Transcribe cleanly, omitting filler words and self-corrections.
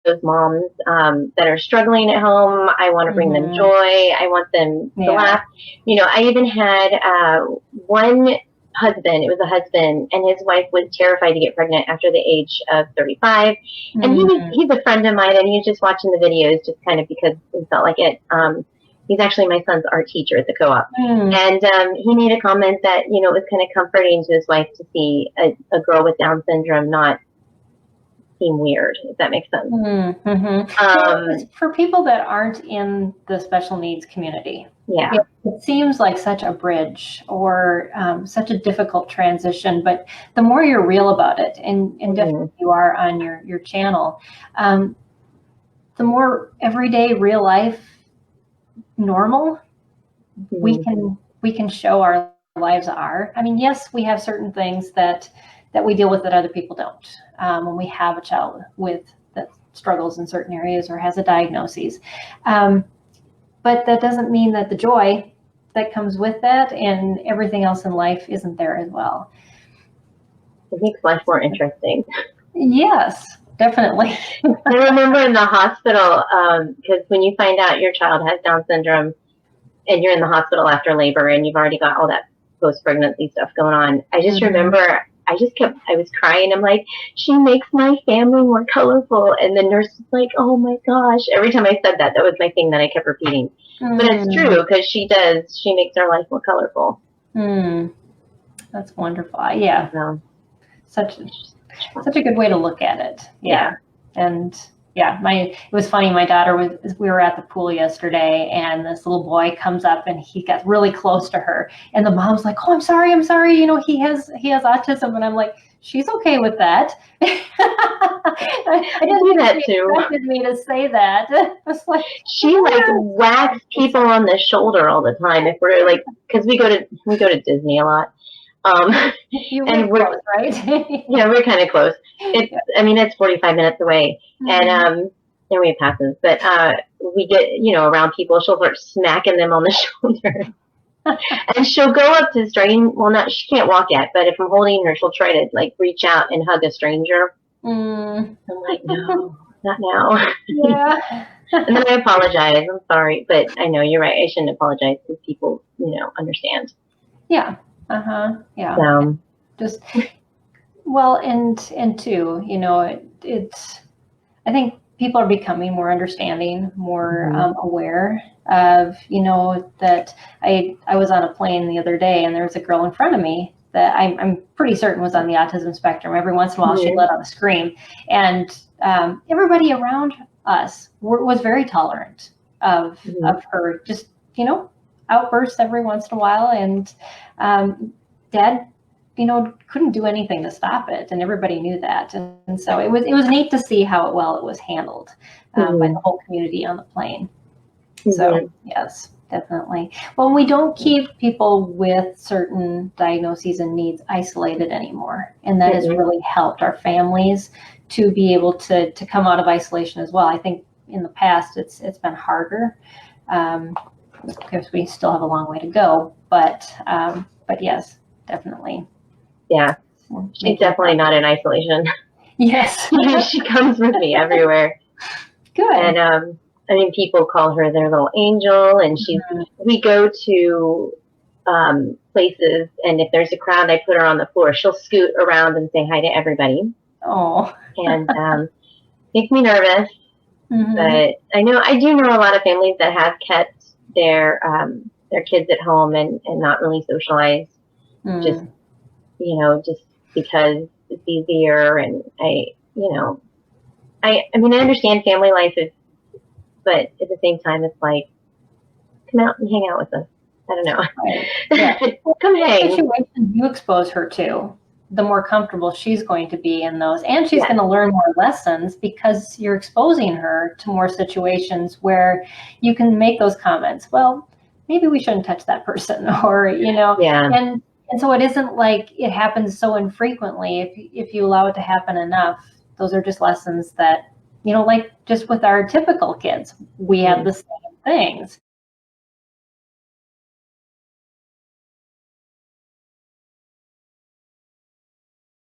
those moms that are struggling at home. I want to bring them joy. I want them to laugh. You know, I even had one husband, it was a husband, and his wife was terrified to get pregnant after the age of 35. And he's a friend of mine, and he was just watching the videos just kind of because he felt like it. He's actually my son's art teacher at the co-op. And he made a comment that, you know, it was kind of comforting to his wife to see a girl with Down syndrome not seem weird, if that makes sense. For people that aren't in the special needs community, it seems like such a bridge or such a difficult transition, but the more you're real about it, and definitely you are on your channel, the more everyday real life normal we can show our lives are. I mean, yes, we have certain things that we deal with that other people don't. When we have a child that struggles in certain areas or has a diagnosis, but that doesn't mean that the joy that comes with that and everything else in life isn't there as well. It makes life more interesting. Yes, definitely. I remember in the hospital, because when you find out your child has Down syndrome and you're in the hospital after labor and you've already got all that post-pregnancy stuff going on, I just remember I was crying. I'm like, she makes my family more colorful. And the nurse was like, oh my gosh. Every time I said that, that was my thing that I kept repeating. But it's true, because she makes our life more colorful. That's wonderful. Yeah. Such a good way to look at it. Yeah. And it was funny. My daughter we were at the pool yesterday, and this little boy comes up and he got really close to her, and the mom's like, oh, I'm sorry. You know, he has autism. And I'm like, she's okay with that. I didn't do that too. She expected me to say that. I was like, she whacks people on the shoulder all the time. If we're like, because we go to Disney a lot. And we're close, right? Yeah, we're kind of close. I mean, it's 45 minutes away, and we passes. But we get, you know, around people. She'll start smacking them on the shoulder, and she'll go up to she can't walk yet, but if I'm holding her, she'll try to like reach out and hug a stranger. I'm like, no, not now. Yeah. And then I apologize. I'm sorry, but I know you're right. I shouldn't apologize because people, you know, understand. Yeah. Yeah. Just well, and too, you know, it's. I think people are becoming more understanding, more aware of, you know, that I was on a plane the other day, and there was a girl in front of me that I'm pretty certain was on the autism spectrum. Every once in a while, she'd let out a scream, and everybody around us was very tolerant of her, just, you know, outbursts every once in a while, and Dad, you know, couldn't do anything to stop it, and everybody knew that, and so it was neat to see how it was handled by the whole community on the plane. So yes, definitely. Well, we don't keep people with certain diagnoses and needs isolated anymore, and that has really helped our families to be able to come out of isolation as well. I think in the past it's been harder. Because we still have a long way to go, but yes, definitely. Yeah, she's definitely not in isolation. Yes. She comes with me everywhere. Good. And I mean, people call her their little angel, and we go to places, and if there's a crowd, I put her on the floor. She'll scoot around and say hi to everybody. Oh. And makes me nervous. But I do know a lot of families that have kept their kids at home and not really socialize, just, you know, just because it's easier. And I mean, I understand family life is, but at the same time, it's like, come out and hang out with us. I don't know. Right. Yeah. Come hang. The situation you expose her to, the more comfortable she's going to be in those, and she's going to learn more lessons because you're exposing her to more situations where you can make those comments. Well, maybe we shouldn't touch that person, or, you know, and so it isn't like it happens so infrequently. If you allow it to happen enough, those are just lessons that, you know, like just with our typical kids, we have the same things.